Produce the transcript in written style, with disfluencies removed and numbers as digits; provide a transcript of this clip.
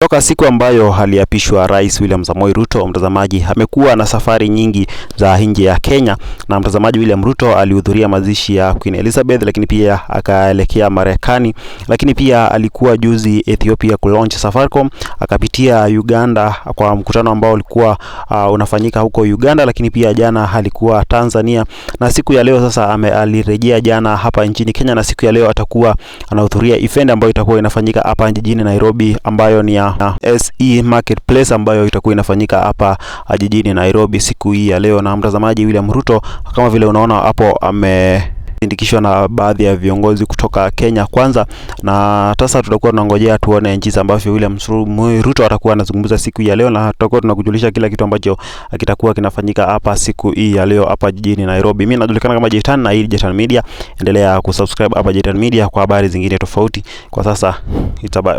Toka siku ambayo aliapishwa Rais William Samoei Ruto, mtazamaji, amekuwa na safari nyingi za nje ya Kenya, na mtazamaji, William Ruto alihudhuria mazishi ya Queen Elizabeth, lakini pia akaelekea Marekani, lakini pia alikuwa juzi Ethiopia kulaunch Safaricom, akapitia Uganda kwa mkutano ambao ulikuwa unafanyika huko Uganda, lakini pia jana alikuwa Tanzania, na siku ya leo sasa alirejea jana hapa nchini Kenya, na siku ya leo atakuwa anahudhuria event ambayo itakuwa inafanyika hapa jijini Nairobi, ambayo ni ya SE Marketplace ambayo itakuwa inafanyika hapa jijini Nairobi siku hii ya leo. Na mtazamaji, William Ruto kama vile unaona hapo amesindikishwa na baadhi ya viongozi kutoka Kenya kwanza, na sasa tutakuwa tunangojea tuone jinsi ambavyo William Ruto atakuwa anazungumza siku hii ya leo, na tutakuwa tunakujulisha kila kitu ambacho kitakuwa kinafanyika hapa siku hii ya leo hapa jijini Nairobi. Mimi najulikana kama Jetan na hii Jetan Media. Endelea kusubscribe hapa Jetan Media kwa habari zingine tofauti. Kwa sasa itabye.